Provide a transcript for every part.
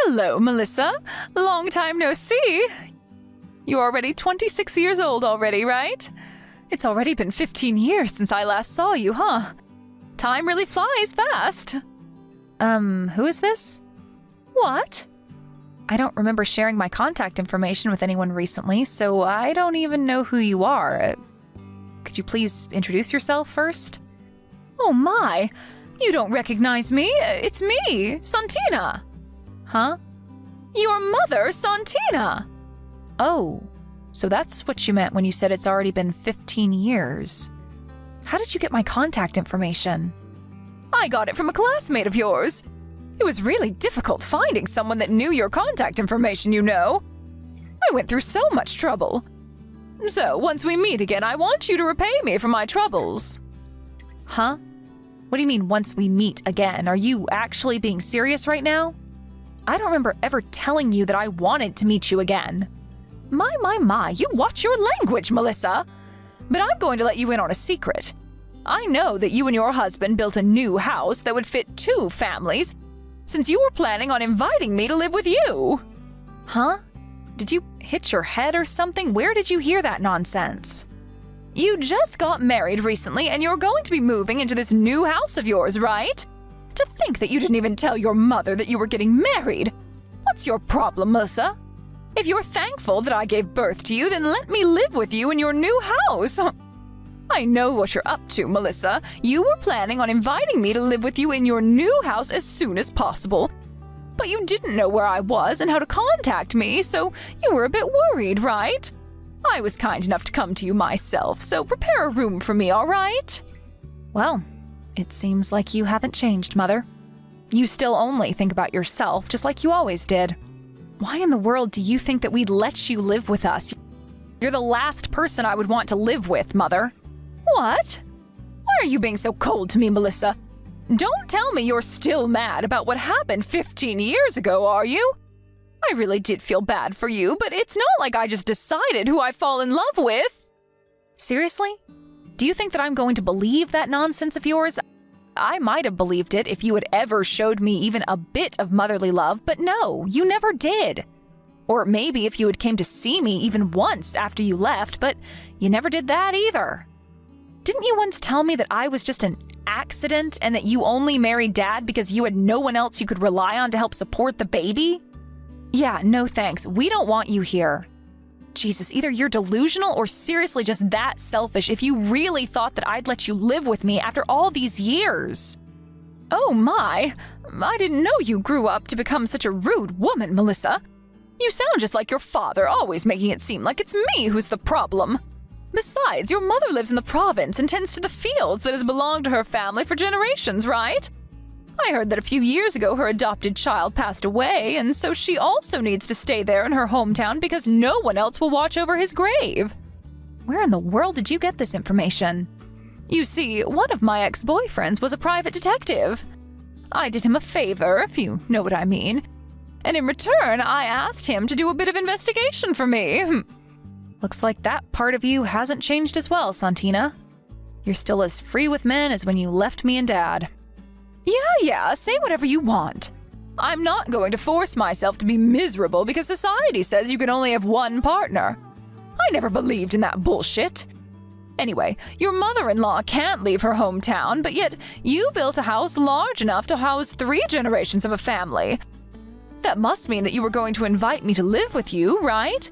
Hello, Melissa. Long time no see. You're already 26 years old already, right? It's already been 15 years since I last saw you, huh? Time really flies fast. Who is this? What? I don't remember sharing my contact information with anyone recently, so I don't even know who you are. Could you please introduce yourself first? Oh my! You don't recognize me! It's me, Santina! Huh? Your mother, Santina! Oh, so that's what you meant when you said it's already been 15 years. How did you get my contact information? I got it from a classmate of yours. It was really difficult finding someone that knew your contact information, you know. I went through so much trouble. So, once we meet again, I want you to repay me for my troubles. Huh? What do you mean, once we meet again? Are you actually being serious right now? I don't remember ever telling you that I wanted to meet you again. My, you watch your language, Melissa. But I'm going to let you in on a secret. I know that you and your husband built a new house that would fit 2 families, since you were planning on inviting me to live with you. Huh? Did you hit your head or something? Where did you hear that nonsense? You just got married recently and you're going to be moving into this new house of yours, right? To think that you didn't even tell your mother that you were getting married. What's your problem, Melissa? If you're thankful that I gave birth to you, then let me live with you in your new house. I know what you're up to, Melissa. You were planning on inviting me to live with you in your new house as soon as possible. But you didn't know where I was and how to contact me, so you were a bit worried, right? I was kind enough to come to you myself, so prepare a room for me, all right? Well, it seems like you haven't changed, Mother. You still only think about yourself, just like you always did. Why in the world do you think that we'd let you live with us? You're the last person I would want to live with, Mother. What? Why are you being so cold to me, Melissa? Don't tell me you're still mad about what happened 15 years ago, are you? I really did feel bad for you, but it's not like I just decided who I fall in love with. Seriously? Do you think that I'm going to believe that nonsense of yours? I might have believed it if you had ever showed me even a bit of motherly love, but no, you never did. Or maybe if you had came to see me even once after you left, but you never did that either. Didn't you once tell me that I was just an accident and that you only married Dad because you had no one else you could rely on to help support the baby? Yeah, no thanks. We don't want you here. Jesus, either you're delusional or seriously just that selfish if you really thought that I'd let you live with me after all these years. Oh my, I didn't know you grew up to become such a rude woman, Melissa. You sound just like your father, always making it seem like it's me who's the problem. Besides, your mother lives in the province and tends to the fields that has belonged to her family for generations, right? I heard that a few years ago her adopted child passed away, and so she also needs to stay there in her hometown because no one else will watch over his grave. Where in the world did you get this information? You see, one of my ex-boyfriends was a private detective. I did him a favor, if you know what I mean. And in return, I asked him to do a bit of investigation for me. Looks like that part of you hasn't changed as well, Santina. You're still as free with men as when you left me and Dad. Yeah, say whatever you want. I'm not going to force myself to be miserable because society says you can only have one partner. I never believed in that bullshit. Anyway, your mother-in-law can't leave her hometown, but yet you built a house large enough to house 3 generations of a family. That must mean that you were going to invite me to live with you, right?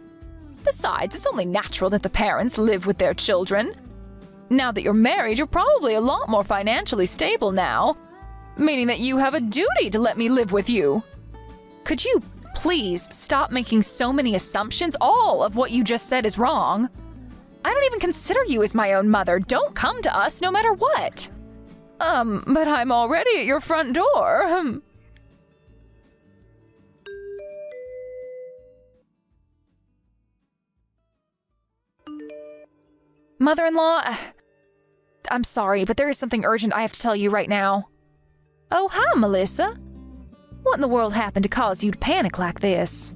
Besides, it's only natural that the parents live with their children. Now that you're married, you're probably a lot more financially stable now, meaning that you have a duty to let me live with you. Could you please stop making so many assumptions? All of what you just said is wrong. I don't even consider you as my own mother. Don't come to us no matter what. But I'm already at your front door. Mother-in-law, I'm sorry, but there is something urgent I have to tell you right now. Oh, hi, Melissa. What in the world happened to cause you to panic like this?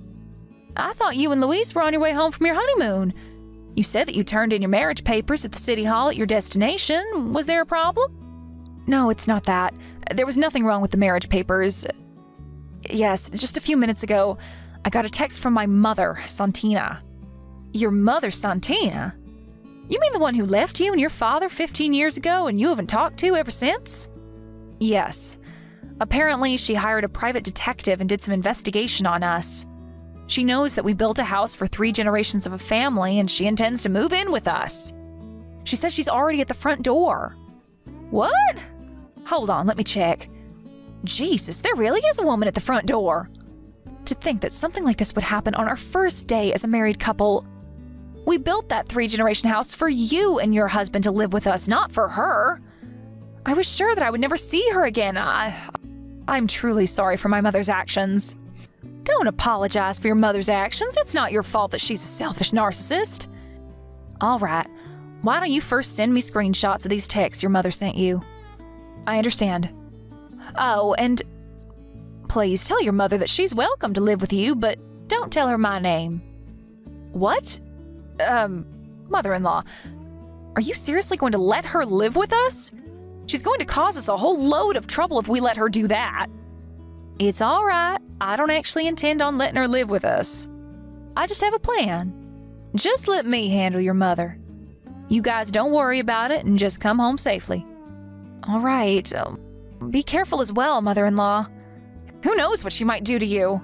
I thought you and Luis were on your way home from your honeymoon. You said that you turned in your marriage papers at the city hall at your destination. Was there a problem? No, it's not that. There was nothing wrong with the marriage papers. Yes, just a few minutes ago, I got a text from my mother, Santina. Your mother, Santina? You mean the one who left you and your father 15 years ago and you haven't talked to ever since? Yes. Apparently, she hired a private detective and did some investigation on us. She knows that we built a house for 3 generations of a family and she intends to move in with us. She says she's already at the front door. What? Hold on, let me check. Jesus, there really is a woman at the front door. To think that something like this would happen on our first day as a married couple. We built that 3-generation house for you and your husband to live with us, not for her. I was sure that I would never see her again. I'm truly sorry for my mother's actions. Don't apologize for your mother's actions. It's not your fault that she's a selfish narcissist. All right. Why don't you first send me screenshots of these texts your mother sent you? I understand. Oh, and please tell your mother that she's welcome to live with you, but don't tell her my name. What? Mother-in-law, are you seriously going to let her live with us? She's going to cause us a whole load of trouble if we let her do that. It's all right. I don't actually intend on letting her live with us. I just have a plan. Just let me handle your mother. You guys don't worry about it and just come home safely. All right. Be careful as well, mother-in-law. Who knows what she might do to you?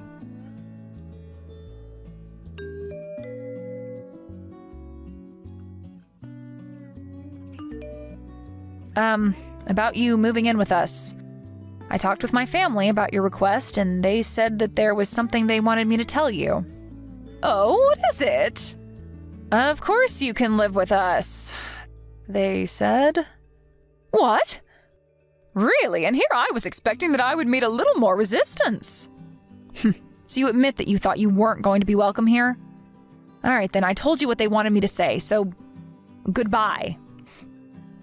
About you moving in with us. I talked with my family about your request, and they said that there was something they wanted me to tell you. Oh, what is it? Of course you can live with us, they said. What? Really? And here I was expecting that I would meet a little more resistance. So you admit that you thought you weren't going to be welcome here? All right, then I told you what they wanted me to say, so goodbye.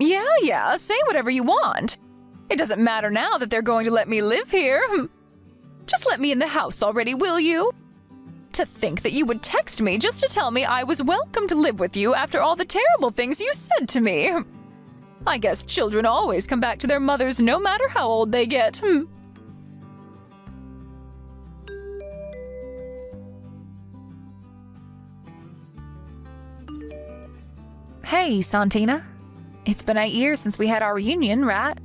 Yeah, say whatever you want. It doesn't matter now that they're going to let me live here. Just let me in the house already, will you? To think that you would text me just to tell me I was welcome to live with you after all the terrible things you said to me. I guess children always come back to their mothers no matter how old they get. Hey, Santina. It's been 8 years since we had our reunion, right?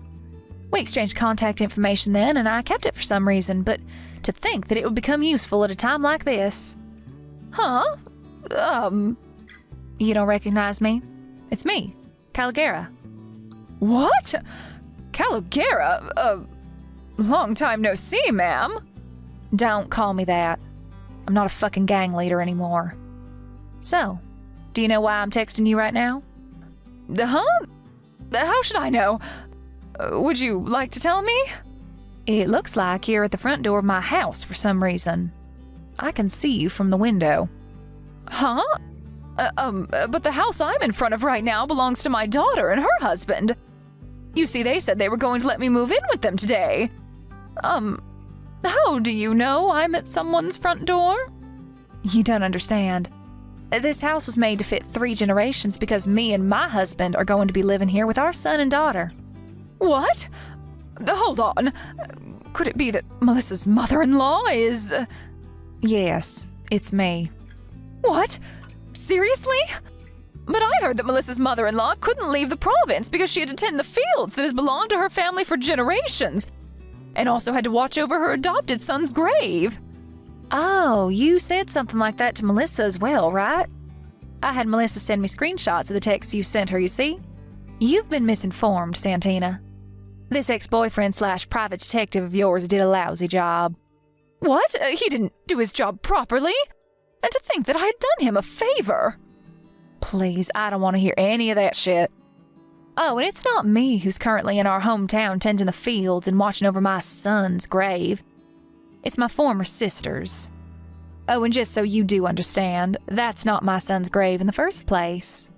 We exchanged contact information then, and I kept it for some reason, but to think that it would become useful at a time like this. Huh? You don't recognize me? It's me, Caligera. What? Caligera? Long time no see, ma'am. Don't call me that. I'm not a fucking gang leader anymore. So, do you know why I'm texting you right now? Huh? How should I know? Would you like to tell me? It looks like you're at the front door of my house for some reason. I can see you from the window. Huh? But the house I'm in front of right now belongs to my daughter and her husband. You see, they said they were going to let me move in with them today. How do you know I'm at someone's front door? You don't understand. This house was made to fit 3 generations because me and my husband are going to be living here with our son and daughter. What? Hold on. Could it be that Melissa's mother-in-law is... Yes, it's me. What? Seriously? But I heard that Melissa's mother-in-law couldn't leave the province because she had to tend the fields that has belonged to her family for generations, and also had to watch over her adopted son's grave. Oh, you said something like that to Melissa as well, right? I had Melissa send me screenshots of the texts you sent her, you see? You've been misinformed, Santina. This ex-boyfriend/private detective of yours did a lousy job. What? He didn't do his job properly? And to think that I had done him a favor. Please, I don't want to hear any of that shit. Oh, and it's not me who's currently in our hometown tending the fields and watching over my son's grave. It's my former sister's. Oh, and just so you do understand, that's not my son's grave in the first place.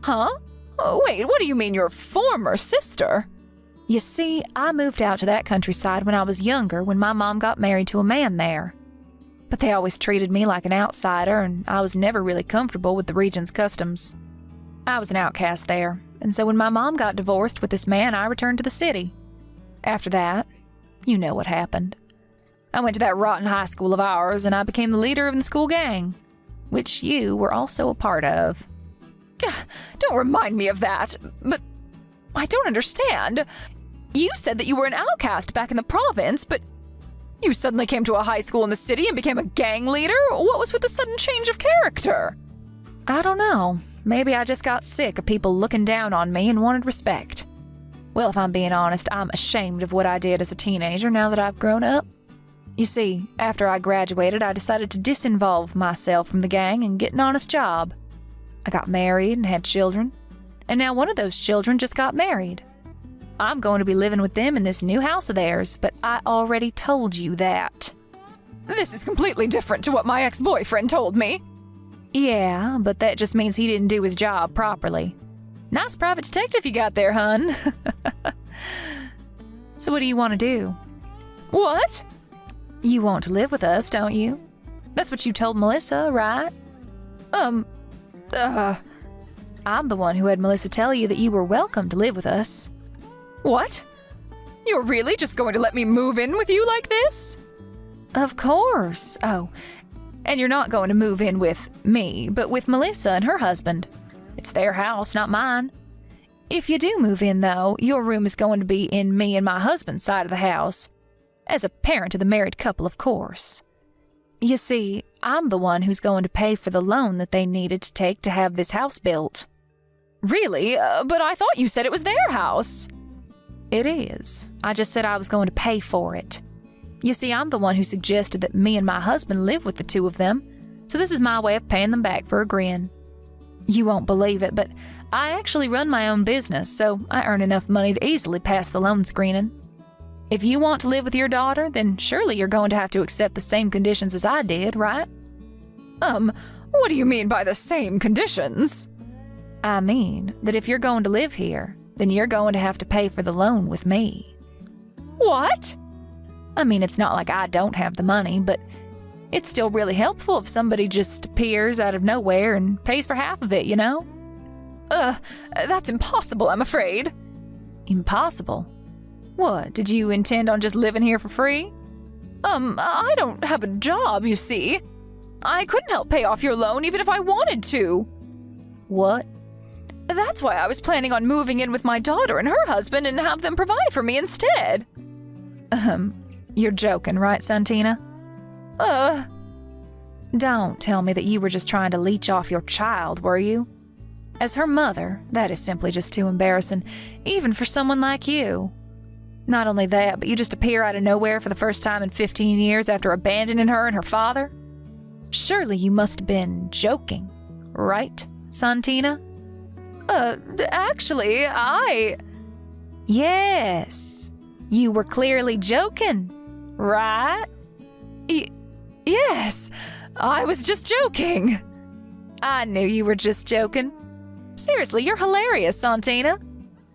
Huh? Oh, wait, what do you mean your former sister? You see, I moved out to that countryside when I was younger when my mom got married to a man there. But they always treated me like an outsider, and I was never really comfortable with the region's customs. I was an outcast there, and so when my mom got divorced with this man, I returned to the city. After that, you know what happened. I went to that rotten high school of ours, and I became the leader of the school gang, which you were also a part of. Gah, don't remind me of that, but I don't understand. You said that you were an outcast back in the province, but you suddenly came to a high school in the city and became a gang leader? What was with the sudden change of character? I don't know. Maybe I just got sick of people looking down on me and wanted respect. Well, if I'm being honest, I'm ashamed of what I did as a teenager now that I've grown up. You see, after I graduated, I decided to disinvolve myself from the gang and get an honest job. I got married and had children, and now one of those children just got married. I'm going to be living with them in this new house of theirs, but I already told you that. This is completely different to what my ex-boyfriend told me. Yeah, but that just means he didn't do his job properly. Nice private detective you got there, hun. So what do you want to do? What? You want to live with us, don't you? That's what you told Melissa, right? I'm the one who had Melissa tell you that you were welcome to live with us. What? You're really just going to let me move in with you like this? Of course. Oh, and you're not going to move in with me, but with Melissa and her husband. It's their house, not mine. If you do move in, though, your room is going to be in me and my husband's side of the house. As a parent of the married couple, of course. You see, I'm the one who's going to pay for the loan that they needed to take to have this house built. Really? But I thought you said it was their house. It is. I just said I was going to pay for it. You see, I'm the one who suggested that me and my husband live with the two of them, so this is my way of paying them back for agreeing. You won't believe it, but I actually run my own business, so I earn enough money to easily pass the loan screening. If you want to live with your daughter, then surely you're going to have to accept the same conditions as I did, right? What do you mean by the same conditions? I mean that if you're going to live here, then you're going to have to pay for the loan with me. What? I mean, it's not like I don't have the money, but it's still really helpful if somebody just appears out of nowhere and pays for half of it, you know? That's impossible, I'm afraid. Impossible? What, did you intend on just living here for free? I don't have a job, you see. I couldn't help pay off your loan even if I wanted to. What? That's why I was planning on moving in with my daughter and her husband and have them provide for me instead. You're joking, right, Santina? Don't tell me that you were just trying to leech off your child, were you? As her mother, that is simply just too embarrassing, even for someone like you. Not only that, but you just appear out of nowhere for the first time in 15 years after abandoning her and her father? Surely you must have been joking, right, Santina? Actually, Yes, you were clearly joking, right? Yes, I was just joking. I knew you were just joking. Seriously, you're hilarious, Santina.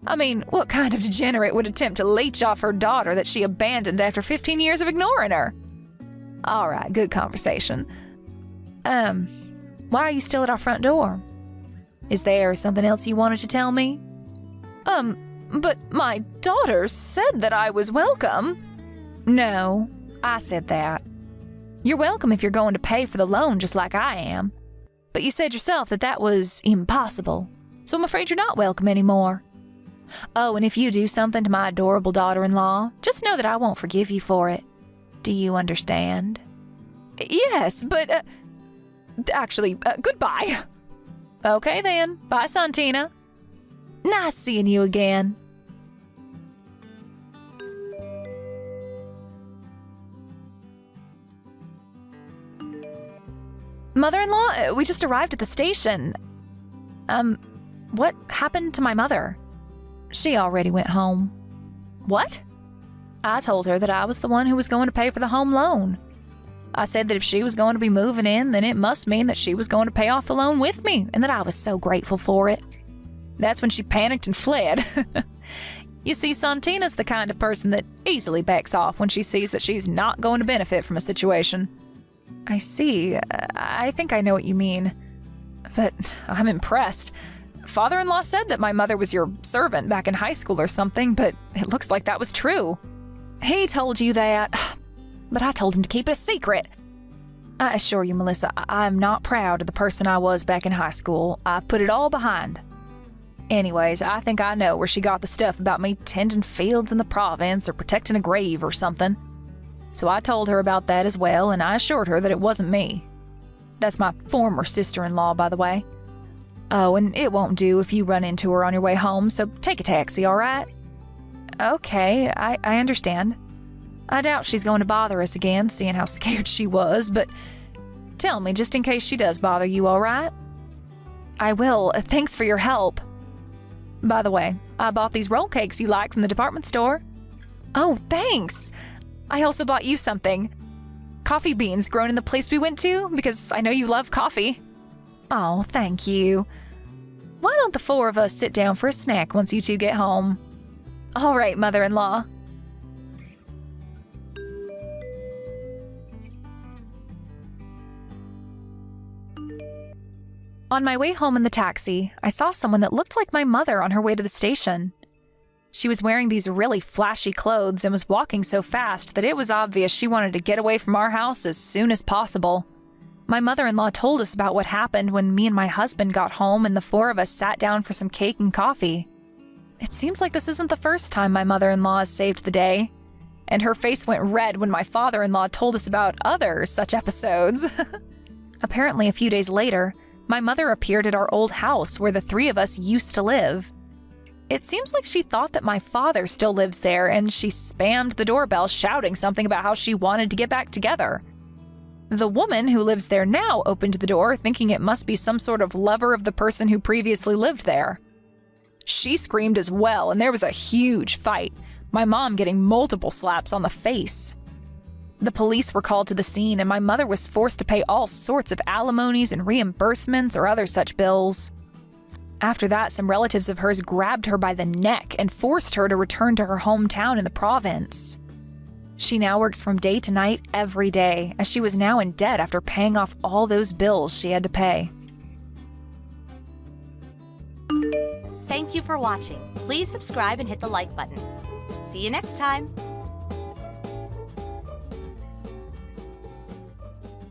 I mean, what kind of degenerate would attempt to leech off her daughter that she abandoned after 15 years of ignoring her? All right, good conversation. Why are you still at our front door? Is there something else you wanted to tell me? But my daughter said that I was welcome. No, I said that. You're welcome if you're going to pay for the loan just like I am. But you said yourself that that was impossible, so I'm afraid you're not welcome anymore. Oh, and if you do something to my adorable daughter-in-law, just know that I won't forgive you for it. Do you understand? Yes, but, actually, goodbye. Okay then, bye, Santina. Nice seeing you again. Mother-in-law, we just arrived at the station. What happened to my mother? She already went home. What? I told her that I was the one who was going to pay for the home loan. I said that if she was going to be moving in, then it must mean that she was going to pay off the loan with me, and that I was so grateful for it. That's when she panicked and fled. You see, Santina's the kind of person that easily backs off when she sees that she's not going to benefit from a situation. I see. I think I know what you mean. But I'm impressed. Father-in-law said that my mother was your servant back in high school or something, but it looks like that was true. He told you that. but I told him to keep it a secret. I assure you, Melissa, I'm not proud of the person I was back in high school. I've put it all behind. Anyways, I think I know where she got the stuff about me tending fields in the province or protecting a grave or something. So I told her about that as well, and I assured her that it wasn't me. That's my former sister-in-law, by the way. Oh, and it won't do if you run into her on your way home, so take a taxi, all right? Okay, I understand. I doubt she's going to bother us again, seeing how scared she was, but tell me just in case she does bother you, all right? I will. Thanks for your help. By the way, I bought these roll cakes you like from the department store. Oh, thanks. I also bought you something. Coffee beans grown in the place we went to, because I know you love coffee. Oh, thank you. Why don't the four of us sit down for a snack once you two get home? All right, mother-in-law. On my way home in the taxi, I saw someone that looked like my mother on her way to the station. She was wearing these really flashy clothes and was walking so fast that it was obvious she wanted to get away from our house as soon as possible. My mother-in-law told us about what happened when me and my husband got home and the four of us sat down for some cake and coffee. It seems like this isn't the first time my mother-in-law has saved the day, and her face went red when my father-in-law told us about other such episodes. Apparently, a few days later, my mother appeared at our old house where the three of us used to live. It seems like she thought that my father still lives there, and she spammed the doorbell shouting something about how she wanted to get back together. The woman who lives there now opened the door, thinking it must be some sort of lover of the person who previously lived there. She screamed as well, and there was a huge fight, my mom getting multiple slaps on the face. The police were called to the scene, and my mother was forced to pay all sorts of alimonies and reimbursements or other such bills. After that, some relatives of hers grabbed her by the neck and forced her to return to her hometown in the province. She now works from day to night every day, as she was now in debt after paying off all those bills she had to pay. Thank you for watching. Please subscribe and hit the like button. See you next time.